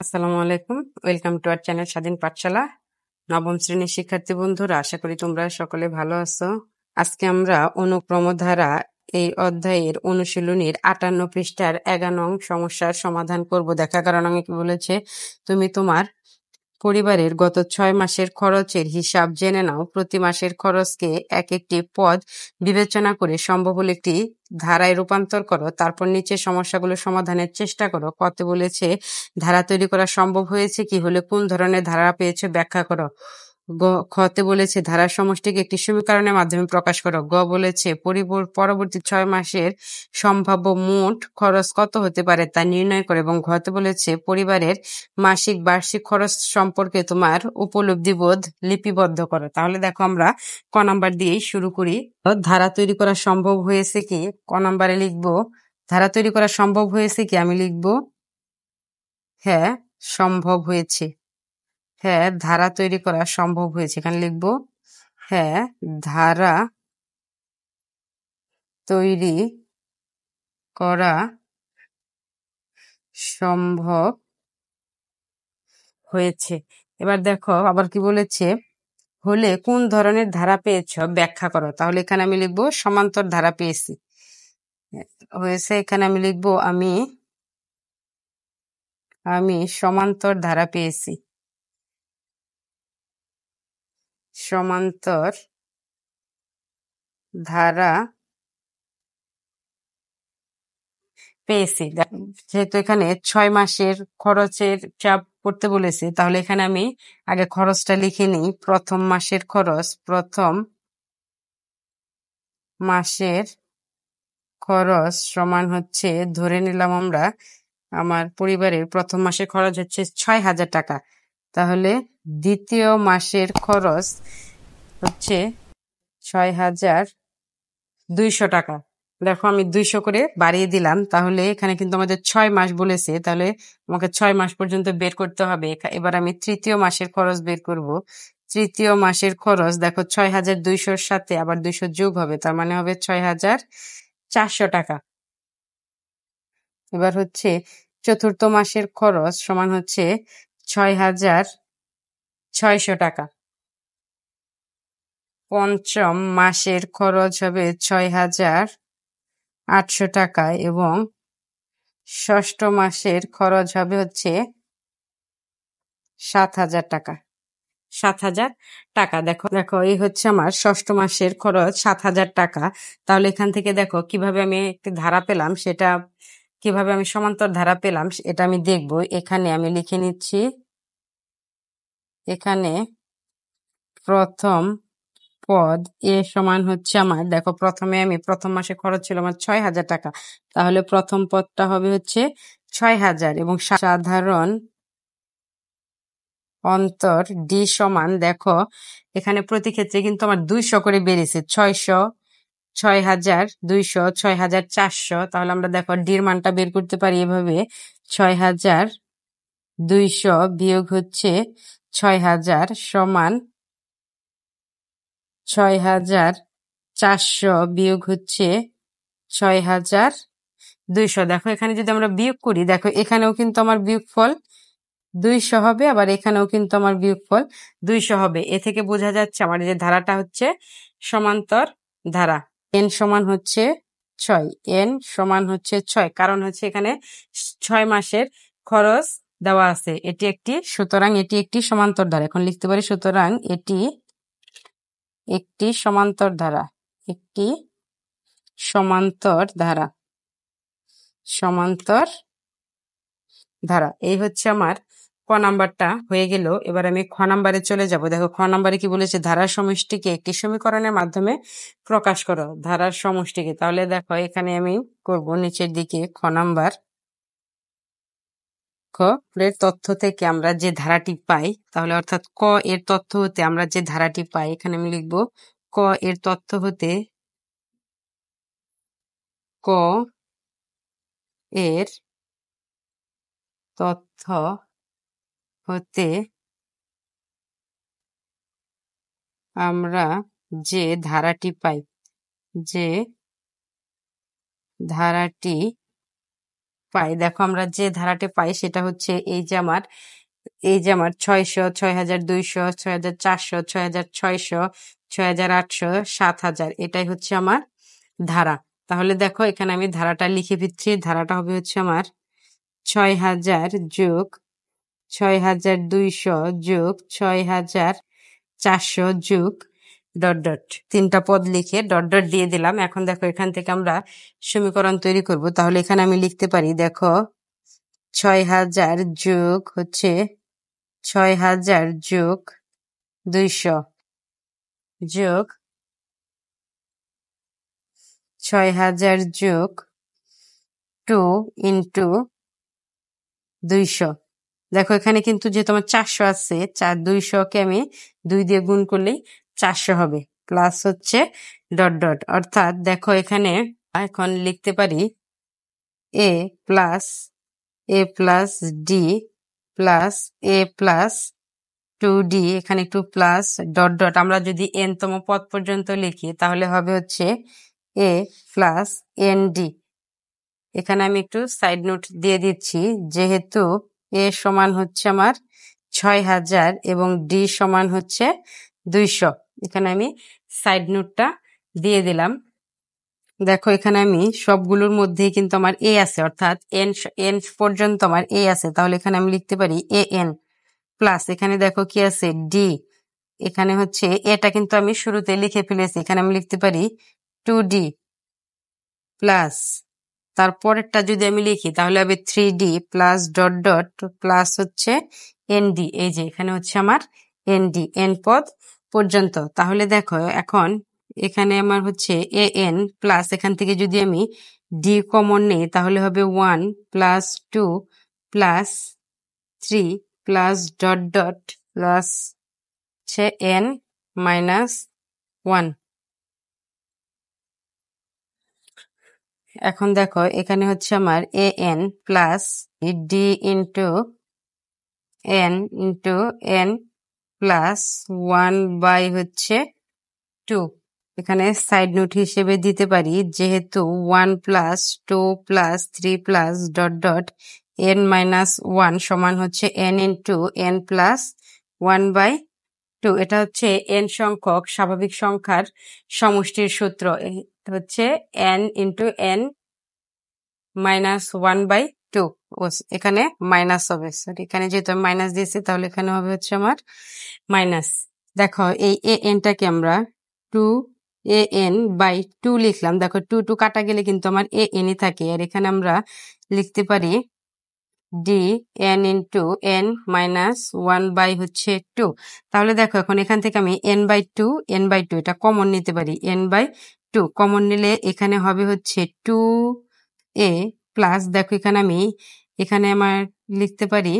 আসসালামু আলাইকুম। Welcome to our channel স্বাধীন পাঠশালা। নবম শ্রেণীর শিক্ষার্থী বন্ধুরা, আশা করি তোমরা সকলে ভালো আছো। আজকে আমরা অনুক্রম ধারা এই অধ্যায়ের অনুশীলনীর 58 পৃষ্ঠার 11 নং সমস্যার সমাধান করব। দেখা কারণ আমি কি বলেছে, তুমি তোমার পরিবারের গত 6 মাসের খরচের হিসাব জেনে নাও। প্রতি মাসের খরচকে এক একটি পদ বিবেচনা করে সম্ভব হলে একটি ধারায় রূপান্তর করো। তারপর নিচে সমস্যাগুলো সমাধানের চেষ্টা করো। কতে বলেছে ধারা তৈরি করা সম্ভব হয়েছে কি হলে কোন ধরনের ধারা পেয়েছে ব্যাখ্যা করো। খতে বলেছে ধারার সমষ্টিকে একটি সমীকরণের মাধ্যমে প্রকাশ করো। গ বলেছে পরবর্তী 6 মাসের সম্ভাব্য মোট খরচ কত হতে পারে তা নির্ণয় করো। এবং ঘতে বলেছে পরিবারের মাসিক বার্ষিক খরচ সম্পর্কে তোমার উপলব্ধিবোধ লিপিবদ্ধ করো। তাহলে দেখো আমরা ক নাম্বার দিয়েই শুরু করি। ধারা তৈরি করা সম্ভব হয়েছে কি, ক নাম্বারে লিখবো ধারা তৈরি করা সম্ভব হয়েছে কি, আমি লিখবো হ্যাঁ সম্ভব হয়েছে। হ্যাঁ ধারা তৈরি করা সম্ভব হয়েছে, এখানে লিখবো হ্যাঁ ধারা তৈরি করা সম্ভব হয়েছে। এবার দেখো আবার কি বলেছে, হলে কোন ধরনের ধারা পেয়েছ ব্যাখ্যা করো। তাহলে এখানে আমি লিখবো সমান্তর ধারা পেয়েছি হয়েছে। এখানে আমি লিখবো আমি সমান্তর ধারা পেয়েছি। সমান্তর ধারা পেয়েছি। যেহেতু এখানে 6 মাসের খরচের চাপ করতে বলেছে, তাহলে এখানে আমি আগে খরচটা লিখে নিই। প্রথম মাসের খরচ সমান হচ্ছে, ধরে নিলাম আমরা আমার পরিবারের প্রথম মাসের খরচ হচ্ছে 6,000 টাকা। তাহলে দ্বিতীয় মাসের খরচ হচ্ছে 6,200 টাকা। দেখো আমি 200 করে বাড়িয়ে দিলাম। তাহলে এখানে কিন্তু আমাদের 6 মাস বলেছে, তাহলে আমাকে 6 মাস পর্যন্ত বের করতে হবে। এবার আমি তৃতীয় মাসের খরচ বের করব। তৃতীয় মাসের খরচ দেখো 6,200-র সাথে আবার 200 যোগ হবে, তার মানে হবে 6,400 টাকা। এবার হচ্ছে চতুর্থ মাসের খরচ সমান হচ্ছে 6,600 টাকা। পঞ্চম মাসের খরচ হবে 6,800 টাকা এবং ষষ্ঠ মাসের খরচ হবে হচ্ছে 7,000 টাকা। 7,000 টাকা। দেখো দেখো এই হচ্ছে আমার ষষ্ঠ মাসের খরচ 7,000 টাকা। তাহলে এখান থেকে দেখো কিভাবে আমি একটি ধারা পেলাম, সেটা কিভাবে আমি সমান্তর ধারা পেলাম এটা আমি দেখব। এখানে আমি লিখে নিচ্ছি, এখানে প্রথম পদ এ সমান হচ্ছে আমার, দেখো প্রথমে আমি প্রথম মাসে খরচ ছিল আমার 6,000 টাকা। তাহলে প্রথম পদটা হবে হচ্ছে 6,000 এবং সাধারণ অন্তর ডি সমান, দেখো এখানে প্রতি ক্ষেত্রে কিন্তু আমার 200 করে বেড়েছে, 600, 6,200, 6,400। তাহলে আমরা দেখো ডির মানটা বের করতে পারি এভাবে, 6,200 বিয়োগ হচ্ছে 6,000 সমান 6,400 বিয়োগ হচ্ছে 6,200। দেখো এখানে যদি আমরা বিয়োগ করি, দেখো এখানেও কিন্তু আমার বিয়োগফল 200 হবে, আবার এখানেও কিন্তু আমার বিয়োগফল 200 হবে। এ থেকে বোঝা যাচ্ছে আমার যে ধারাটা হচ্ছে সমান্তর ধারা। এন সমান হচ্ছে 6, এন সমান হচ্ছে 6, কারণ হচ্ছে এখানে 6 মাসের খরচ দেওয়া আছে। সুতরাং এটি একটি সমান্তর ধারা। এখন লিখতে পারি সুতরাং এটি একটি সমান্তর ধারা। একটি সমান্তর ধারা। সমান্তর ধারা। এই হচ্ছে আমার ক নাম্বারটা হয়ে গেল। এবার আমি খ নাম্বারে চলে যাব। দেখো খ নাম্বারে কি বলেছে, ধারার সমষ্টিকে একটি সমীকরণের মাধ্যমে প্রকাশ করো। ধারার সমষ্টিকে, তাহলে দেখো এখানে আমি করব নিচের দিকে খ নাম্বার। ক এর তথ্য থেকে আমরা যে ধারাটি পাই, তাহলে অর্থাৎ ক এর তথ্য হতে আমরা যে ধারাটি পাই, এখানে আমি লিখব ক এর তথ্য হতে, ক এর তথ্য হতে আমরা যে ধারাটি পাই, যে ধারাটি পাই, দেখো আমরা যে ধারাটি পাই সেটা হচ্ছে এই যে আমার 600, 6200, 6400, 6600, 6800, 7000, এটাই হচ্ছে আমার ধারা। তাহলে দেখো এখানে আমি ধারাটা লিখে দিচ্ছি। ধারাটা হবে হচ্ছে আমার 6000 যোগ 6200 যোগ 6400 যোগ ডট ডট, তিনটা পদ লিখে ডট ডট দিয়ে দিলাম। এখন দেখো এখান থেকে আমরা সমীকরণ তৈরি করব। তাহলে এখানে আমি লিখতে পারি, দেখো 6000 যোগ হচ্ছে 6000 যোগ 200 যোগ 6000 যোগ 2 ইন্টু 200। দেখো এখানে কিন্তু যে তোমার 400 আছে, 200কে আমি 2 দিয়ে গুণ করলেই 400 হবে, প্লাস হচ্ছে ডট ডট। অর্থাৎ দেখো এখানে এখন লিখতে পারি এ প্লাস ডি প্লাস এ প্লাস 2d, এখানে একটু প্লাস ডট ডট। আমরা যদি n তম পদ পর্যন্ত লিখি তাহলে হবে হচ্ছে এ প্লাস এন ডি। এখানে আমি একটু সাইড নোট দিয়ে দিচ্ছি, যেহেতু এ সমান হচ্ছে আমার 6000 এবং ডি সমান হচ্ছে 200, এখানে আমি সাইড নোটটা দিয়ে দিলাম। দেখো এখানে আমি সবগুলোর মধ্যেই কিন্তু আমার এ আছে, অর্থাৎ এন পর্যন্ত আমার এ আছে। তাহলে এখানে আমি লিখতে পারি এ এন প্লাস, এখানে দেখো কি আছে ডি, এখানে হচ্ছে এটা কিন্তু আমি শুরুতে লিখে ফেলেছি, এখানে আমি লিখতে পারি 2d প্লাস, তারপরেরটা যদি আমি লিখি তাহলে হবে 3d plus dot dot plus হচ্ছে এনডি। এই যে এখানে হচ্ছে আমার এনডি, এন পদ পর্যন্ত। তাহলে দেখো এখন এখানে আমার হচ্ছে এ এন প্লাস, এখান থেকে যদি আমি ডি কমন নেই তাহলে হবে 1 plus 2 plus 3 plus dot dot plus হচ্ছে এন মাইনাস 1। এখন দেখো এখানে হচ্ছে আমার a n plus d into n plus 1 by হচ্ছে 2। এখানে সাইড নোট হিসেবে দিতে পারি, যেহেতু 1 plus 2 plus 3 plus dot dot n minus 1 সমান হচ্ছে n into n plus 1 by 2। এটা হচ্ছে এন সংখ্যক স্বাভাবিক সংখ্যার সমষ্টির সূত্র, হচ্ছে n into n minus 1 by 2। এখানে মাইনাস হবে, সরি এখানে যেহেতু আমি মাইনাস দিয়েছি তাহলে এখানে হবে হচ্ছে আমার মাইনাস। দেখো এই এ এনটাকে আমরা 2 এ এন বাই 2 লিখলাম। দেখো 2 কাটা গেলে কিন্তু আমার এ এনই থাকে, আর এখানে আমরা লিখতে পারি d n into n minus 1 by হচ্ছে 2। তাহলে দেখো এখন এখান থেকে আমি এন বাই টু এটা কমন নিতে পারি, এন বাই 2 কমন নিলে এখানে হবে হচ্ছে 2 এ প্লাস, দেখো এখানে আমার লিখতে পারি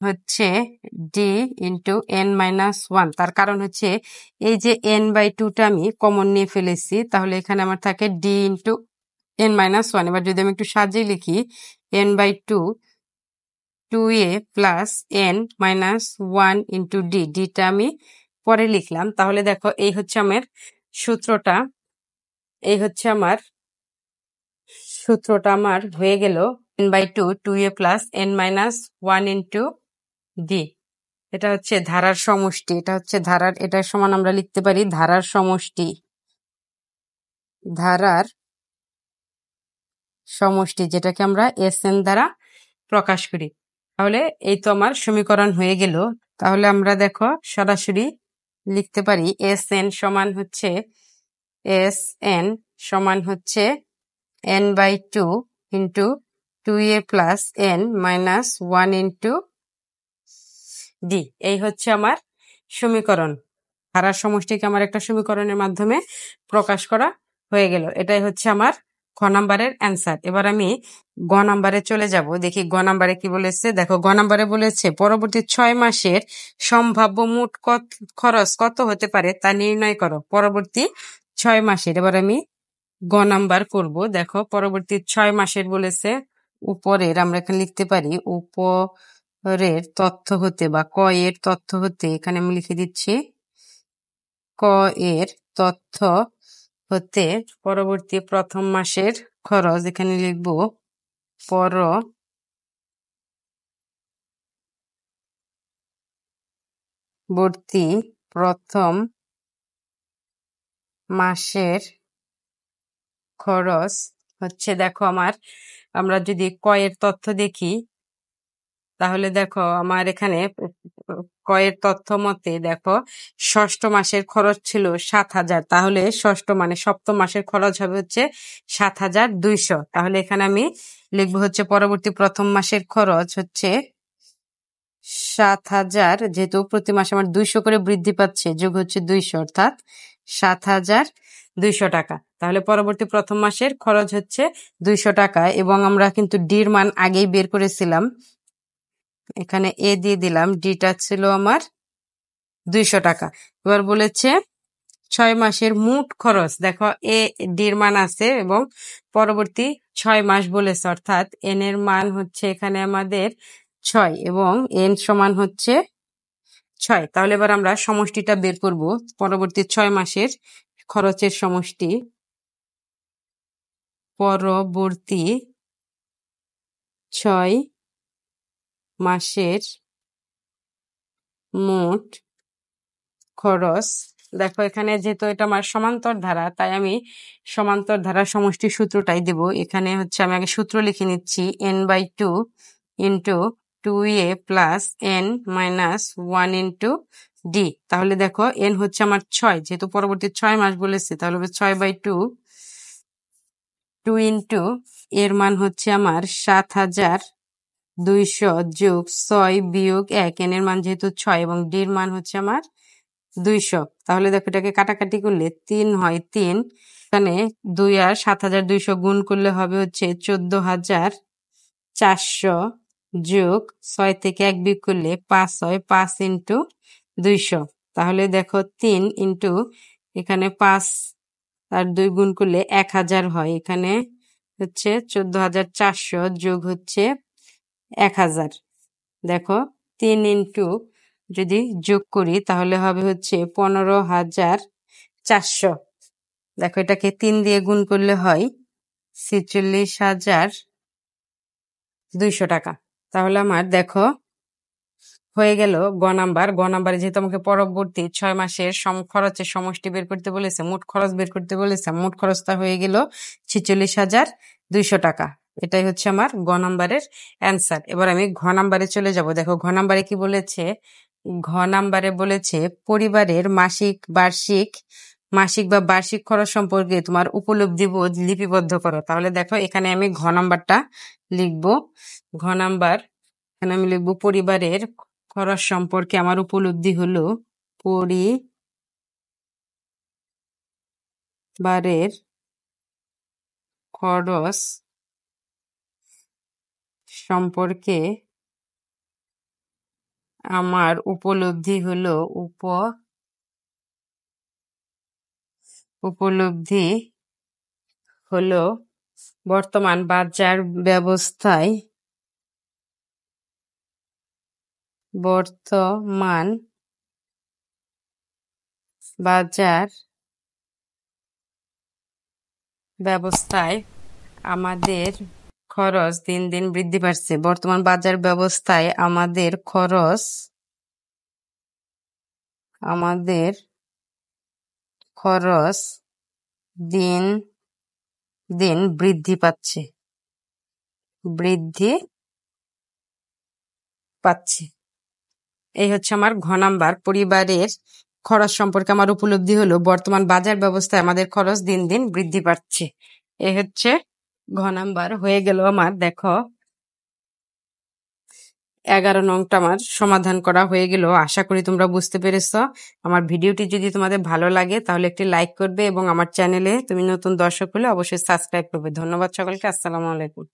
হচ্ছে ডি ইন্টু এন মাইনাস 1। তার কারণ হচ্ছে এই যে এন বাই 2টা আমি কমন নিয়ে ফেলেছি, তাহলে এখানে আমার থাকে ডি ইন্টু এন মাইনাস 1। এবার যদি আমি একটু সাজিয়ে লিখি n by 2a plus n minus 1 into d, ডিটা আমি পরে লিখলাম। তাহলে দেখো এই হচ্ছে আমার সূত্রটা, আমার হয়ে গেল n by 2a plus n minus 1 into d. এটা হচ্ছে ধারার সমষ্টি, এটার সমান আমরা লিখতে পারি ধারার সমষ্টি, যেটাকে আমরা এস এন দ্বারা প্রকাশ করি। তাহলে এই তো আমার সমীকরণ হয়ে গেল। তাহলে আমরা দেখো সরাসরি লিখতে পারি এস এন সমান হচ্ছে n by 2 into 2a plus n minus 1 into d. এই হচ্ছে আমার সমীকরণ। ধারার সমষ্টিকে আমার একটা সমীকরণের মাধ্যমে প্রকাশ করা হয়ে গেল। এটাই হচ্ছে আমার খ নাম্বারের অ্যান্সার। এবার আমি গ নাম্বারে চলে যাব, দেখি গ নাম্বারে কি বলেছে। দেখো গ নাম্বারে বলেছে পরবর্তী 6 মাসের সম্ভাব্য মোট খরচ কত হতে পারে তা নির্ণয় করো। পরবর্তী 6 মাসের, এবার আমি গ নাম্বার করব। দেখো পরবর্তী 6 মাসের বলেছে, উপরের আমরা এখানে লিখতে পারি উপরের তথ্য হতে বা ক এর তথ্য হতে, এখানে আমি লিখে দিচ্ছি ক এর তথ্য হতে পরবর্তী প্রথম মাসের খরচ, এখানে লিখব পরবর্তী প্রথম মাসের খরচ হচ্ছে, দেখো আমরা যদি কয়ের তথ্য দেখি তাহলে দেখো আমার এখানে কয়ের তথ্য মতে দেখো ষষ্ঠ মাসের খরচ ছিল 7,000, তাহলে সপ্তম মাসের খরচ হবে হচ্ছে 7,200। তাহলে এখানে আমি লিখবো হচ্ছে পরবর্তী প্রথম মাসের খরচ হচ্ছে 7,000, যেহেতু প্রতি মাসে আমার 200 করে বৃদ্ধি পাচ্ছে, যোগ হচ্ছে 200, অর্থাৎ 7,200 টাকা। তাহলে পরবর্তী প্রথম মাসের খরচ হচ্ছে 200 টাকা, এবং আমরা কিন্তু ডির মান আগেই বের করেছিলাম, এখানে এ দিয়ে দিলাম, ডিটা ছিল আমার 200 টাকা। এবার বলেছে 6 মাসের মোট খরচ, দেখো এ ডির মান আছে এবং পরবর্তী 6 মাস বলেছে, অর্থাৎ এন এর মান হচ্ছে এখানে আমাদের 6 এবং এন সমান হচ্ছে 6। তাহলে এবার আমরা সমষ্টিটা বের করব, পরবর্তী 6 মাসের খরচের সমষ্টি। পরবর্তী 6 মাসের মোট খরচ, দেখো এখানে যেহেতু এটা আমার সমান্তর ধারা, তাই আমি সমান্তর ধারার সমষ্টির সূত্রটাই দেব। এখানে হচ্ছে আমি আগে সূত্র লিখে নিচ্ছি, n/2 into 2a plus n minus 1 into D. তাহলে দেখো n হচ্ছে আমার 6, যেহেতু পরবর্তী 6 মাস বলেছে, তাহলে 6/2, 2 ইন্টু এর মান হচ্ছে আমার 7,200 যোগ 6 বিয়োগ 1, n এর মান যেহেতু 6 এবং ডির মান হচ্ছে আমার 200। তাহলে দেখো এটাকে কাটাকাটি করলে 3 হয় 3, এখানে 2 আর 7,200 গুণ করলে হবে হচ্ছে 14,400 যোগ 6 থেকে 1 বিয়োগ করলে 5 হয়, 5 ইন্টু 200। তাহলে দেখো 3 ইন্টু এখানে 5 আর 2 গুণ করলে 1,000 হয়, এখানে হচ্ছে 14,400 যোগ হচ্ছে 1,000। দেখো 3 ইন্টু যদি যোগ করি তাহলে হবে হচ্ছে 15,400। দেখো এটাকে 3 দিয়ে গুণ করলে হয় 46,200 টাকা। তাহলে আমার দেখো হয়ে গেল গ নাম্বার। গ নাম্বারে যেহেতু আমাকে পরবর্তী 6 মাসের খরচের সমষ্টি বের করতে বলেছে, মোট খরচ বের করতে বলেছে, মোট খরচটা হয়ে গেল 46,200 টাকা। এটাই হচ্ছে আমার গ নাম্বারের অ্যান্সার। এবার আমি ঘ নাম্বারে চলে যাব। দেখো ঘ নাম্বারে কি বলেছে, ঘ নাম্বারে বলেছে পরিবারের মাসিক বা বার্ষিক খরচ সম্পর্কে তোমার উপলব্ধি বোধ লিপিবদ্ধ করো। তাহলে দেখো এখানে আমি ঘ নাম্বারটা লিখবো। ঘ নাম্বার এখানে আমি লিখবো পরিবারের খরচ সম্পর্কে আমার উপলব্ধি হলো, পরিবারের খরচ সম্পর্কে আমার উপলব্ধি হলো বর্তমান বাজার ব্যবস্থায় আমাদের খরচ দিন দিন বৃদ্ধি পাচ্ছে। বর্তমান বাজার ব্যবস্থায় আমাদের খরচ দিন দিন বৃদ্ধি পাচ্ছে। এই হচ্ছে আমার ঘ নাম্বার, পরিবারের খরচ সম্পর্কে আমার উপলব্ধি হলো বর্তমান বাজার ব্যবস্থায় আমাদের খরচ দিন দিন বৃদ্ধি পাচ্ছে। এই হচ্ছে ঘ নাম্বার। হয়ে গেল আমার, দেখো 11 নংটা আমার সমাধান করা হয়ে গেল। আশা করি তোমরা বুঝতে পেরেছো। আমার ভিডিওটি যদি তোমাদের ভালো লাগে তাহলে একটি লাইক করবে এবং আমার চ্যানেলে তুমি নতুন দর্শক হলে অবশ্যই সাবস্ক্রাইব করবে। ধন্যবাদ সকলকে। আসসালামু আলাইকুম।